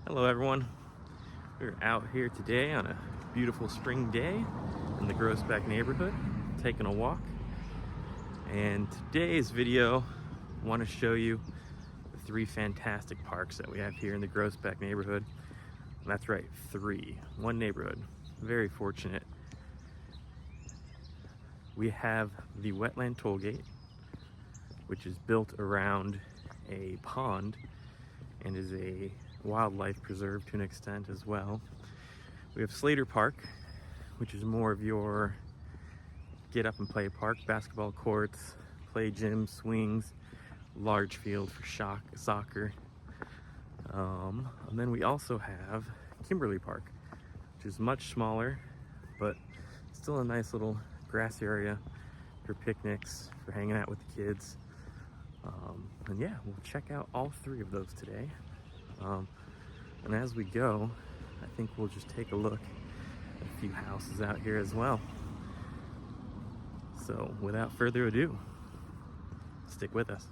Hello everyone. We're out here today on a beautiful spring day in the Groesbeck neighborhood, taking a walk. And today's video, I want to show you the three fantastic parks that we have here in the Groesbeck neighborhood. And that's right, one neighborhood. Very fortunate. We have the Wetland Tollgate, which is built around a pond and is a wildlife preserve to an extent as well. We have Slater Park, which is more of your get up and play park, basketball courts, play gyms, swings, large field for soccer. And then we also have Kimberly Park, which is much smaller, but still a nice little grass area for picnics, for hanging out with the kids. And yeah, we'll check out all three of those today. And as we go, I think we'll just take a look at a few houses out here as well. So without further ado, stick with us.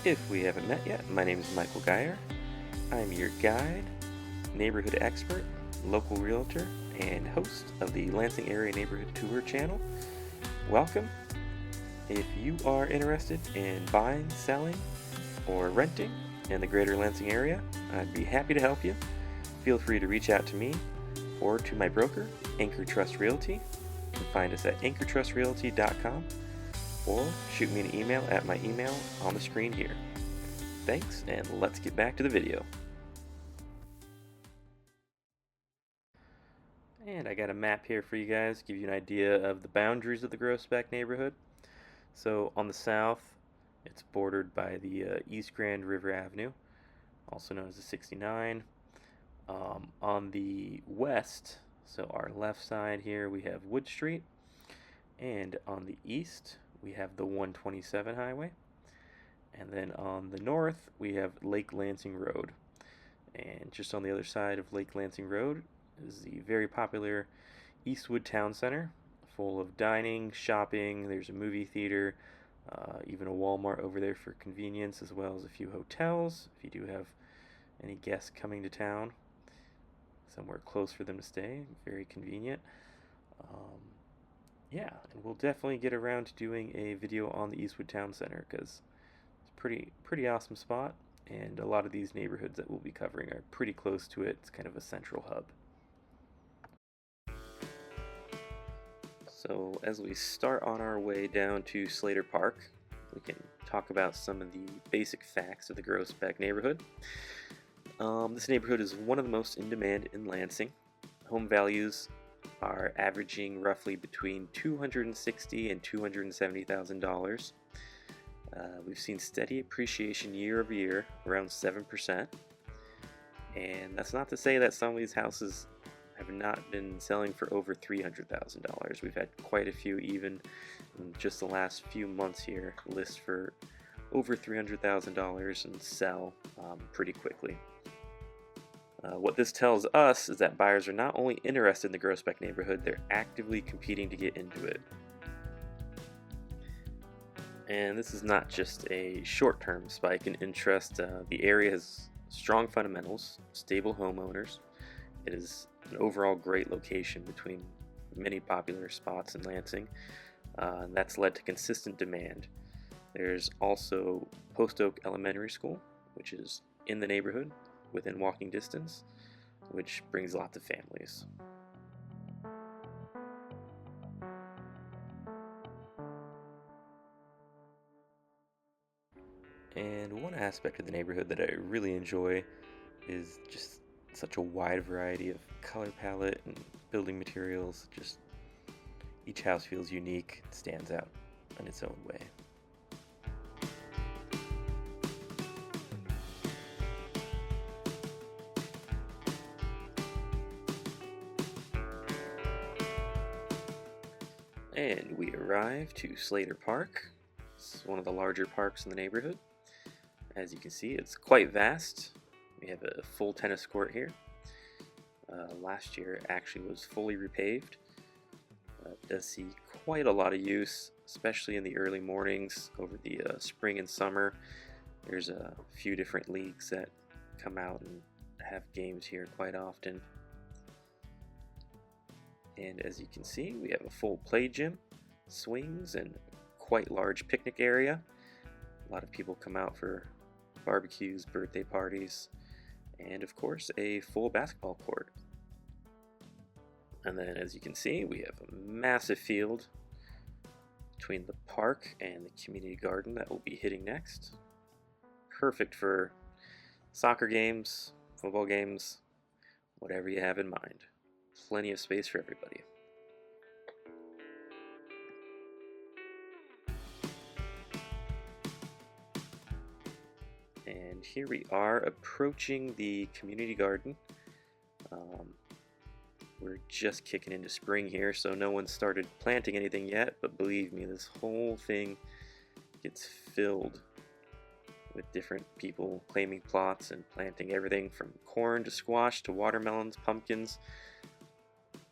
If we haven't met yet, my name is Michael Geyer. I'm your guide, neighborhood expert, local realtor, and host of the Lansing Area Neighborhood Tour channel. Welcome. If you are interested in buying, selling, or renting in the greater Lansing area, I'd be happy to help you. Feel free to reach out to me or to my broker, Anchor Trust Realty. You can find us at anchortrustrealty.com or shoot me an email at my email on the screen here. Thanks, and let's get back to the video. And I got a map here for you guys to give you an idea of the boundaries of the Groesbeck neighborhood. So on the south, it's bordered by the East Grand River Avenue, also known as the 69. On the west, so our left side here, we have Wood Street, and on the east, we have the 127 highway, and then on the north, we have Lake Lansing Road. And just on the other side of Lake Lansing Road is the very popular Eastwood Town Center, full of dining, shopping. There's a movie theater, even a Walmart over there for convenience, as well as a few hotels if you do have any guests coming to town. Somewhere close for them to stay, very convenient. Yeah, and we'll definitely get around to doing a video on the Eastwood Town Center because it's a pretty awesome spot, and a lot of these neighborhoods that we'll be covering are pretty close to it. It's kind of a central hub. So as we start on our way down to Slater Park, we can talk about some of the basic facts of the Groesbeck neighborhood. This neighborhood is one of the most in demand in Lansing. Home values are averaging roughly between $260,000 and $270,000. We've seen steady appreciation year over year, around 7%. And that's not to say that some of these houses have not been selling for over $300,000. We've had quite a few, even in just the last few months here, list for over $300,000 and sell pretty quickly. What this tells us is that buyers are not only interested in the Groesbeck neighborhood, they're actively competing to get into it. And this is not just a short-term spike in interest. The area has strong fundamentals, stable homeowners. It is an overall great location between many popular spots in Lansing, and that's led to consistent demand. There's also Post Oak Elementary School, which is in the neighborhood, within walking distance, which brings lots of families. And one aspect of the neighborhood that I really enjoy is just such a wide variety of color palette and building materials. Just each house feels unique, stands out in its own way. And we arrive to Slater Park. It's one of the larger parks in the neighborhood. As you can see, it's quite vast. We have a full tennis court here. Last year it actually was fully repaved. It does see quite a lot of use, especially in the early mornings over the spring and summer. There's a few different leagues that come out and have games here quite often. And as you can see, we have a full play gym, swings, and quite large picnic area. A lot of people come out for barbecues, birthday parties, and of course a full basketball court. And then as you can see, we have a massive field between the park and the community garden that we'll be hitting next. Perfect for soccer games, football games, whatever you have in mind. Plenty of space for everybody. And here we are approaching the community garden. We're just kicking into spring here, so no one started planting anything yet, but believe me, this whole thing gets filled with different people claiming plots and planting everything from corn to squash to watermelons, pumpkins.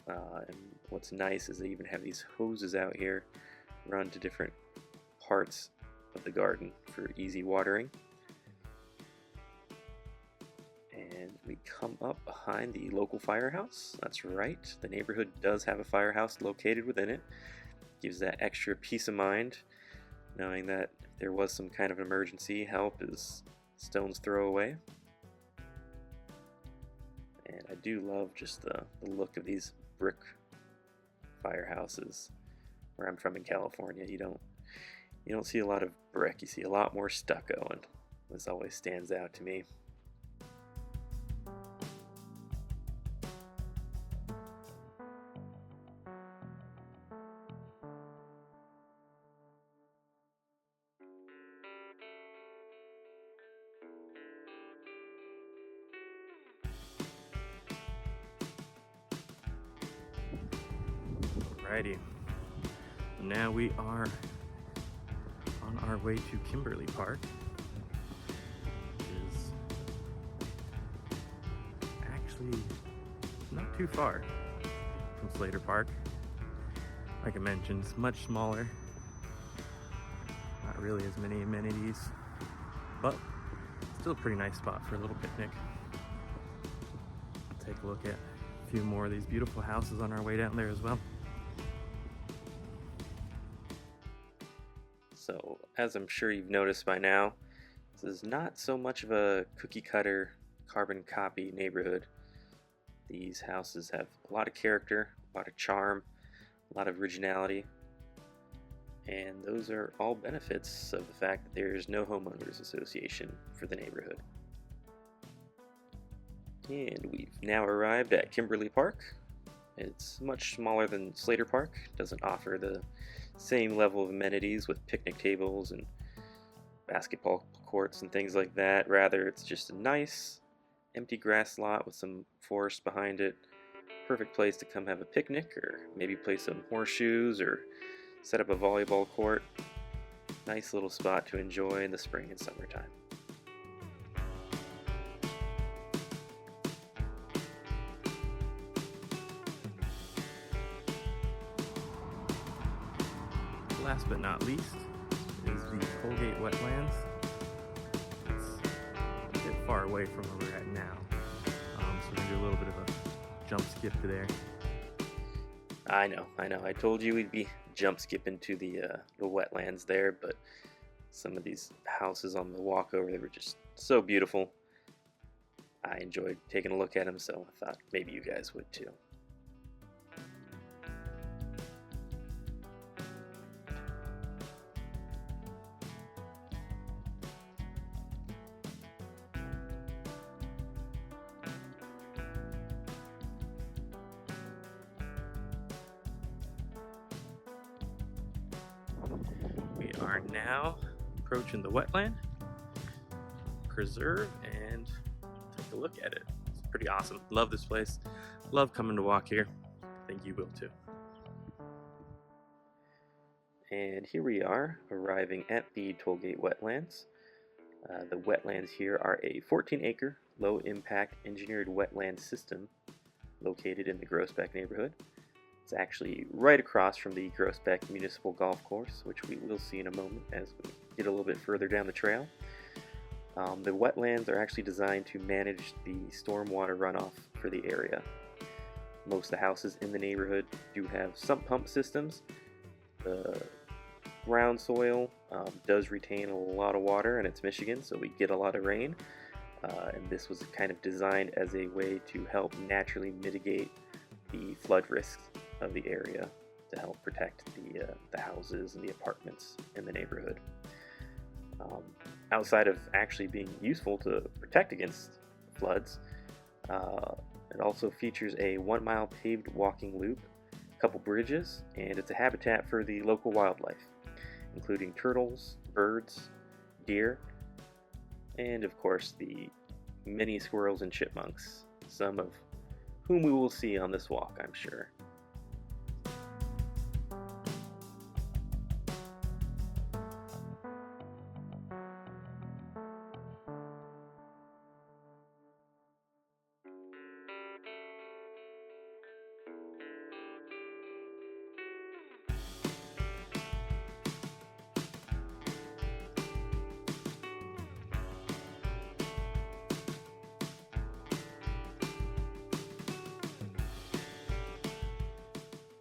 And what's nice is they even have these hoses out here run to different parts of the garden for easy watering. And we come up behind the local firehouse. That's right, the neighborhood does have a firehouse located within it. Gives that extra peace of mind, knowing that if there was some kind of emergency, help is stone's throw away. And I do love just the look of these brick firehouses. Where I'm from in California, you don't see a lot of brick, you see a lot more stucco, and this always stands out to me. Alrighty, now we are on our way to Kimberly Park, which is actually not too far from Slater Park. Like I mentioned, it's much smaller, not really as many amenities, but still a pretty nice spot for a little picnic. Take a look at a few more of these beautiful houses on our way down there as well. So, as I'm sure you've noticed by now, this is not so much of a cookie cutter, carbon copy neighborhood. These houses have a lot of character, a lot of charm, a lot of originality, and those are all benefits of the fact that there's no homeowners association for the neighborhood. And we've now arrived at Kimberly Park. It's much smaller than Slater Park, doesn't offer the same level of amenities with picnic tables and basketball courts and things like that. Rather, it's just a nice empty grass lot with some forest behind it. Perfect place to come have a picnic, or maybe play some horseshoes or set up a volleyball court. Nice little spot to enjoy in the spring and summertime. Last but not least is the Colgate Wetlands. It's a bit far away from where we're at now, so we're going to do a little bit of a jump skip to there. I know. I told you we'd be jump skipping to the wetlands there, but some of these houses on the walk over, they were just so beautiful. I enjoyed taking a look at them, so I thought maybe you guys would too. We are now approaching the wetland preserve and take a look at it. It's pretty awesome. Love this place. Love coming to walk here. I think you will too. And here we are arriving at the Tollgate Wetlands. The wetlands here are a 14-acre low-impact engineered wetland system located in the Groesbeck neighborhood. It's actually right across from the Groesbeck Municipal Golf Course, which we will see in a moment as we get a little bit further down the trail. The wetlands are actually designed to manage the stormwater runoff for the area. Most of the houses in the neighborhood do have sump pump systems. The ground soil does retain a lot of water, and it's Michigan, so we get a lot of rain. And this was kind of designed as a way to help naturally mitigate the flood risks of the area to help protect the houses and the apartments in the neighborhood. Outside of actually being useful to protect against floods, it also features a 1-mile paved walking loop, a couple bridges, and it's a habitat for the local wildlife, including turtles, birds, deer, and of course the many squirrels and chipmunks, some of whom we will see on this walk, I'm sure.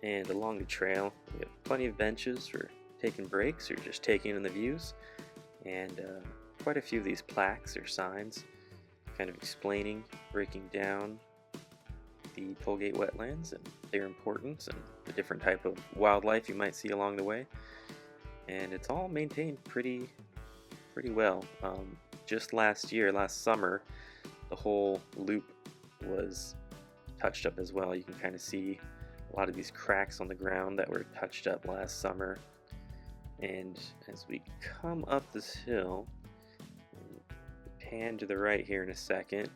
And along the trail, we have plenty of benches for taking breaks or just taking in the views, and quite a few of these plaques or signs kind of explaining, breaking down the Tollgate wetlands and their importance and the different type of wildlife you might see along the way. And it's all maintained pretty well. Just last summer, the whole loop was touched up as well. You can kind of see a lot of these cracks on the ground that were touched up last summer. And as we come up this hill, and pan to the right here in a second,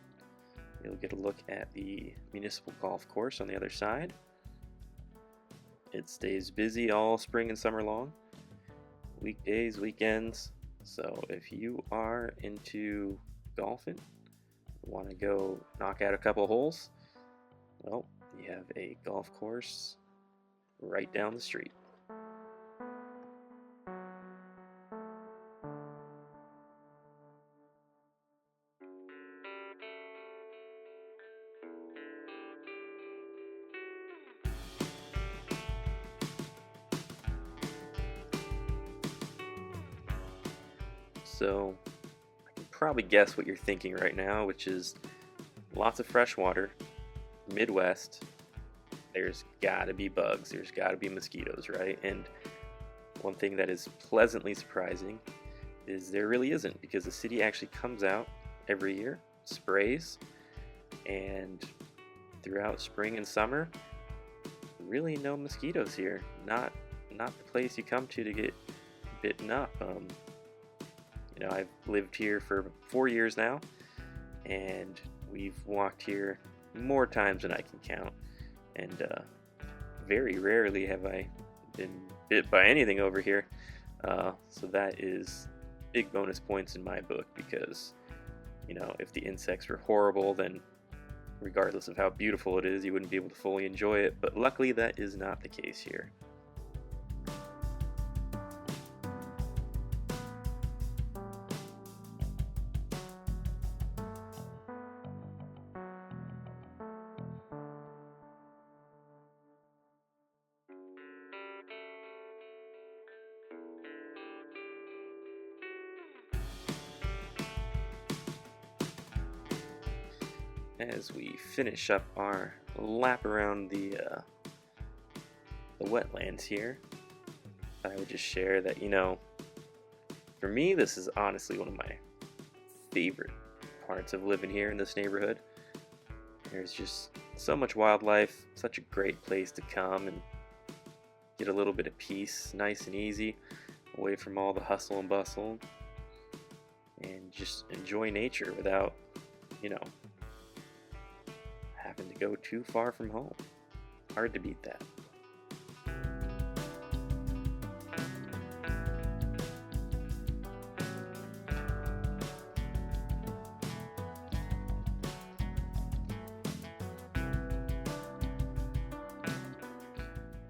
you'll get a look at the municipal golf course on the other side. It stays busy all spring and summer long, weekdays, weekends. So if you are into golfing, want to go knock out a couple holes, well, you have a golf course right down the street. So I can probably guess what you're thinking right now, which is lots of fresh water, Midwest. There's gotta be bugs, there's gotta be mosquitoes, right? And one thing that is pleasantly surprising is there really isn't, because the city actually comes out every year, sprays, and throughout spring and summer, really no mosquitoes here. Not the place you come to get bitten up. I've lived here for 4 years now, and we've walked here more times than I can count, and very rarely have I been bit by anything over here. So that is big bonus points in my book, because if the insects were horrible, then regardless of how beautiful it is, you wouldn't be able to fully enjoy it. But luckily that is not the case here. As we finish up our lap around the wetlands here, I would just share that, for me, this is honestly one of my favorite parts of living here in this neighborhood. There's just so much wildlife, such a great place to come and get a little bit of peace, nice and easy, away from all the hustle and bustle, and just enjoy nature without, having to go too far from home. Hard to beat that.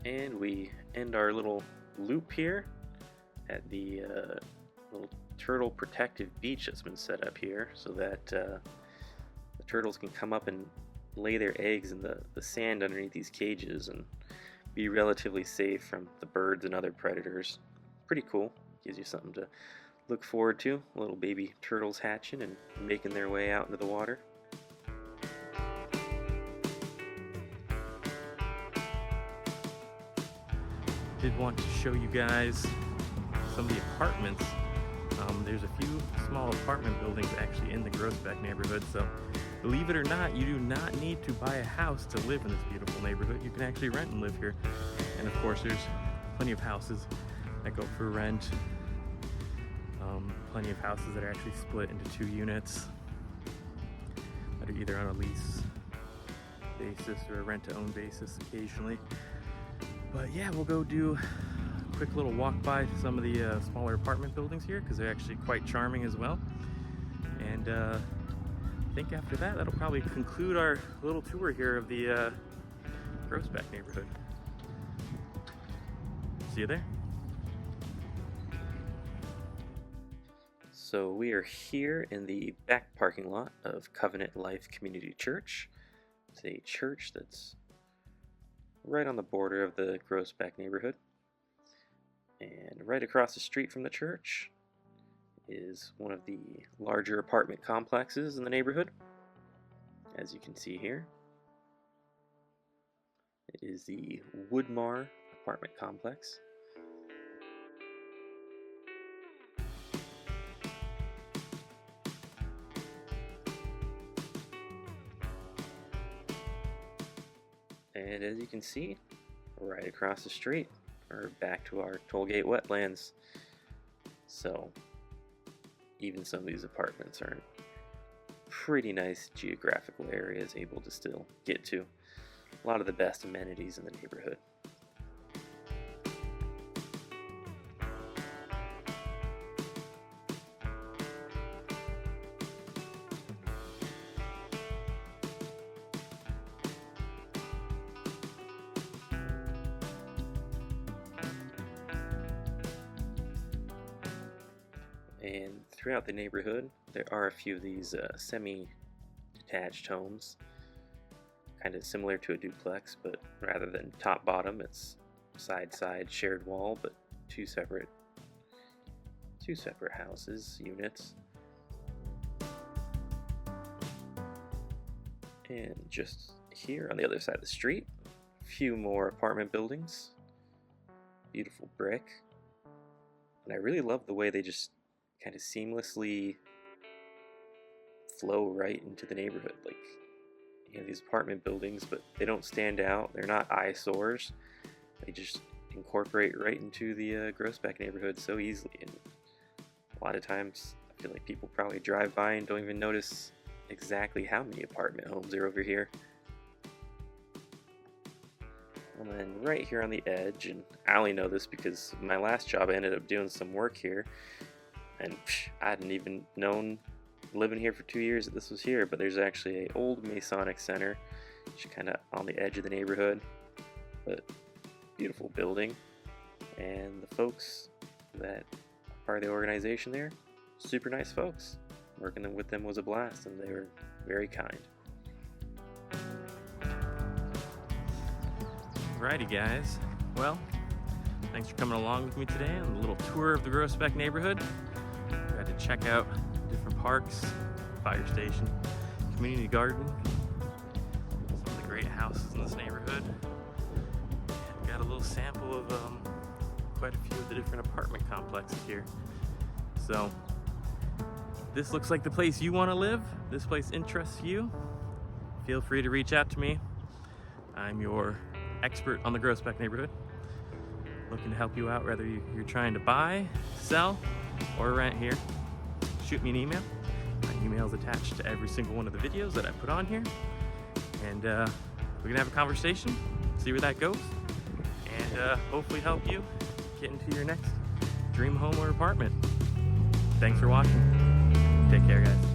And we end our little loop here at the little turtle protective beach that's been set up here so that the turtles can come up and lay their eggs in the sand underneath these cages and be relatively safe from the birds and other predators. Pretty cool. Gives you something to look forward to. Little baby turtles hatching and making their way out into the water. Did want to show you guys some of the apartments. There's a few small apartment buildings actually in the Groesbeck neighborhood, so believe it or not, you do not need to buy a house to live in this beautiful neighborhood. You can actually rent and live here. And of course, there's plenty of houses that go for rent. Plenty of houses that are actually split into 2 units that are either on a lease basis or a rent-to-own basis occasionally. But yeah, we'll go do a quick little walk by some of the smaller apartment buildings here because they're actually quite charming as well. And I think after that, that'll probably conclude our little tour here of the Groesbeck neighborhood. See you there. So we are here in the back parking lot of Covenant Life Community Church. It's a church that's right on the border of the Groesbeck neighborhood. And right across the street from the church is one of the larger apartment complexes in the neighborhood. As you can see here, it is the Woodmar apartment complex. And as you can see, right across the street, we're back to our tollgate wetlands. So, even some of these apartments are in pretty nice geographical areas, able to still get to a lot of the best amenities in the neighborhood. And throughout the neighborhood, there are a few of these semi-detached homes, kind of similar to a duplex, but rather than top-bottom, it's side-side shared wall, but two separate houses, units. And just here on the other side of the street, a few more apartment buildings, beautiful brick, and I really love the way they just kind of seamlessly flow right into the neighborhood. Like, you have these apartment buildings, but they don't stand out. They're not eyesores. They just incorporate right into the Groesbeck neighborhood so easily. And a lot of times, I feel like people probably drive by and don't even notice exactly how many apartment homes are over here. And then right here on the edge, and I only know this because my last job I ended up doing some work here, and I hadn't even known, living here for 2 years, that this was here, but there's actually an old Masonic center, just kind of on the edge of the neighborhood, but beautiful building, and the folks that are part of the organization there, super nice folks. Working with them was a blast, and they were very kind. Alrighty guys, well, thanks for coming along with me today on a little tour of the Groesbeck neighborhood. Got to check out different parks, fire station, community garden, some of the great houses in this neighborhood. And got a little sample of quite a few of the different apartment complexes here. So, this looks like the place you want to live. This place interests you. Feel free to reach out to me. I'm your expert on the Groesbeck neighborhood. Looking to help you out whether you're trying to buy, sell, or rent here. Shoot me an email. My email is attached to every single one of the videos that I put on here. And we're gonna have a conversation, see where that goes, and hopefully help you get into your next dream home or apartment. Thanks for watching. Take care, guys.